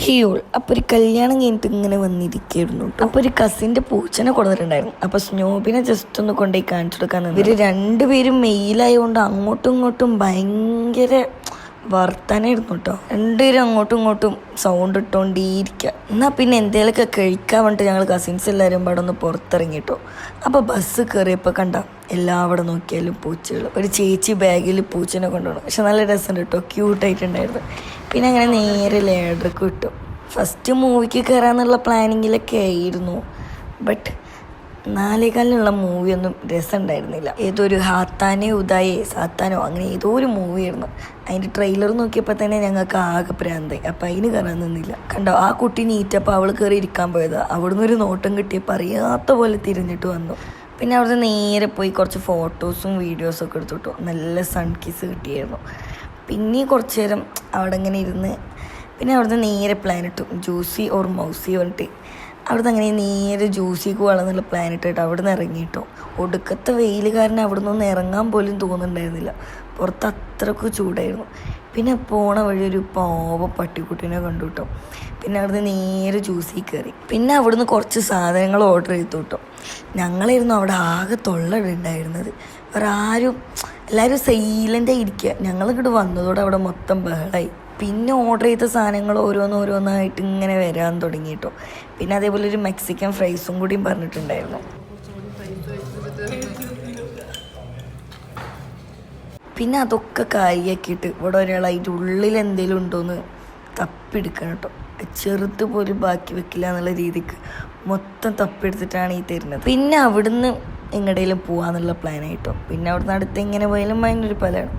ഹിയോൾ അപ്പോൾ ഒരു കല്യാണം കഴിഞ്ഞിട്ട് ഇങ്ങനെ വന്നിരിക്കുകയായിരുന്നു. അപ്പോൾ ഒരു കസിൻ്റെ പൂച്ചനെ കൊടുത്തിട്ടുണ്ടായിരുന്നു. അപ്പോൾ സ്നോബിനെ ജസ്റ്റ് ഒന്ന് കൊണ്ടുപോയി കാണിച്ചു കൊടുക്കാൻ ഇവർ രണ്ടുപേരും മെയിലായതുകൊണ്ട് അങ്ങോട്ടും ഇങ്ങോട്ടും ഭയങ്കര വർത്താനായിരുന്നു കേട്ടോ. രണ്ടുപേരും അങ്ങോട്ടും ഇങ്ങോട്ടും സൗണ്ട് ഇട്ടുകൊണ്ടേയിരിക്കുക. എന്നാൽ പിന്നെ എന്തെങ്കിലുമൊക്കെ കഴിക്കാൻ വേണ്ടിയിട്ട് ഞങ്ങൾ കസിൻസ് എല്ലാവരും പാടെ ഒന്ന് പുറത്തിറങ്ങിട്ടോ. അപ്പോൾ ബസ് കയറിയപ്പോൾ കണ്ട എല്ലാവിടെ നോക്കിയാലും പൂച്ചകൾ. ഒരു ചേച്ചി ബാഗിൽ പൂച്ചനെ കൊണ്ടുപോകണം. പക്ഷെ നല്ല രസമുണ്ട് കേട്ടോ, ക്യൂട്ടായിട്ടുണ്ടായിരുന്നു. പിന്നെ അങ്ങനെ നേരെ ലേഡർക്ക് വിട്ടു. ഫസ്റ്റ് മൂവിക്ക് കയറാന്നുള്ള പ്ലാനിങ്ങിലൊക്കെ ആയിരുന്നു. ബട്ട് 4:15 മൂവിയൊന്നും രസമുണ്ടായിരുന്നില്ല. ഏതോ ഒരു ഹാത്താനോ ഉദായേ സാത്താനോ അങ്ങനെ ഏതോ ഒരു മൂവിയായിരുന്നു. അതിൻ്റെ ട്രെയിലർ നോക്കിയപ്പോൾ തന്നെ ഞങ്ങൾക്ക് ആകെ പ്രാന്തായി. അപ്പം അതിന് കയറാൻ നിന്നില്ല. കണ്ടോ, ആ കുട്ടി നീറ്റപ്പോൾ അവൾ കയറി ഇരിക്കാൻ പോയതാണ്. അവിടുന്ന് ഒരു നോട്ടം കിട്ടിയപ്പോൾ അറിയാത്ത പോലെ തിരിഞ്ഞിട്ട് വന്നു. പിന്നെ അവിടുന്ന് നേരെ പോയി കുറച്ച് ഫോട്ടോസും വീഡിയോസും ഒക്കെ എടുത്തിട്ടു. നല്ല സൺ കിസ് കിട്ടിയായിരുന്നു. പിന്നെ കുറച്ച് നേരം അവിടെ ഇങ്ങനെ ഇരുന്ന് പിന്നെ അവിടുന്ന് നേരെ പ്ലാൻ ഇട്ടു, ജ്യൂസി ഓർ മൗസി പറഞ്ഞിട്ട്. അവിടുന്ന് അങ്ങനെ നേരെ ജ്യൂസിക്ക് പോകാമെന്നുള്ള പ്ലാൻ ഇട്ടിട്ട് അവിടെ നിന്ന് ഇറങ്ങിയിട്ടോ. ഒടുക്കത്തെ വെയിൽ കാരണം അവിടെ നിന്നൊന്നും ഇറങ്ങാൻ പോലും തോന്നുന്നുണ്ടായിരുന്നില്ല. പുറത്ത് അത്രക്ക് ചൂടായിരുന്നു. പിന്നെ പോണ വഴി ഒരു പാവ പട്ടിക്കുട്ടീനെ കണ്ടു കേട്ടോ. പിന്നെ അവിടുന്ന് നേരെ ജ്യൂസിൽ കയറി. പിന്നെ അവിടുന്ന് കുറച്ച് സാധനങ്ങൾ ഓർഡർ ചെയ്തു കേട്ടോ. ഞങ്ങളായിരുന്നു അവിടെ ആകെ തൊള്ളടുണ്ടായിരുന്നത്. വേറെ ആരും, എല്ലാവരും സൈലൻ്റായി ഇരിക്കുക. ഞങ്ങളിങ്ങോട്ട് വന്നതോടെ അവിടെ മൊത്തം ബഹളായി. പിന്നെ ഓർഡർ ചെയ്ത സാധനങ്ങൾ ഓരോന്നോരോന്നായിട്ട് ഇങ്ങനെ വരാൻ തുടങ്ങി കേട്ടോ. പിന്നെ അതേപോലെ ഒരു മെക്സിക്കൻ ഫ്രൈസും കൂടിയും പറഞ്ഞിട്ടുണ്ടായിരുന്നു. പിന്നെ അതൊക്കെ കാര്യമാക്കിയിട്ട് ഇവിടെ ഒരാൾ അതിൻ്റെ ഉള്ളിൽ എന്തെങ്കിലും ഉണ്ടോയെന്ന് തപ്പിയെടുക്കണം കേട്ടോ. ചെറുത് പോലും ബാക്കി വെക്കില്ല എന്നുള്ള രീതിക്ക് മൊത്തം തപ്പിയെടുത്തിട്ടാണ് ഈ തരുന്നത്. പിന്നെ അവിടുന്ന് എങ്ങടേലും പോകാമെന്നുള്ള പ്ലാനായിട്ടോ. പിന്നെ അവിടുന്ന് അടുത്ത് എങ്ങനെ പോയാലും മൈനൊരു പലയാണ്.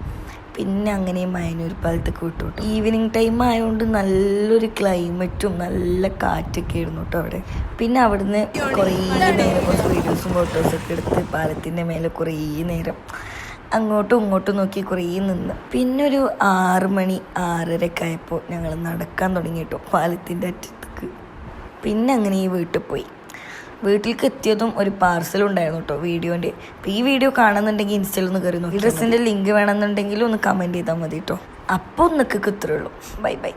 പിന്നെ അങ്ങനെ മൈനൂർ പാലത്തൊക്കെ വിട്ടു കേട്ടോ. ഈവനിങ് ടൈം ആയതുകൊണ്ട് നല്ലൊരു ക്ലൈമറ്റും നല്ല കാറ്റൊക്കെ ആയിരുന്നു കേട്ടോ അവിടെ. പിന്നെ അവിടുന്ന് കുറേ നേരം കുറച്ച് വീഡിയോസും ഫോട്ടോസൊക്കെ എടുത്ത് പാലത്തിൻ്റെ മേലെ കുറേ നേരം അങ്ങോട്ടും ഇങ്ങോട്ടും നോക്കി കുറേ നിന്ന്. പിന്നെ ഒരു 6 മണി 6:30 ആയപ്പോൾ ഞങ്ങൾ നടക്കാൻ തുടങ്ങി കേട്ടോ പാലത്തിൻ്റെ അറ്റത്തേക്ക്. പിന്നെ അങ്ങനെ ഈ വീട്ടിൽ പോയി. വീട്ടിലേക്ക് എത്തിയതും ഒരു പാർസൽ ഉണ്ടായിരുന്നു കേട്ടോ വീഡിയോൻ്റെ. അപ്പോൾ ഈ വീഡിയോ കാണുന്നുണ്ടെങ്കിൽ ഇൻസ്റ്റയിൽ ഒന്ന് കയറി നോക്കി. ഡ്രസ്സിൻ്റെ ലിങ്ക് വേണമെന്നുണ്ടെങ്കിൽ ഒന്ന് കമൻറ്റ് ചെയ്താൽ മതി കേട്ടോ. അപ്പോൾ ഒന്നൊക്കെ ഇത്രയുള്ളൂ. Bye by.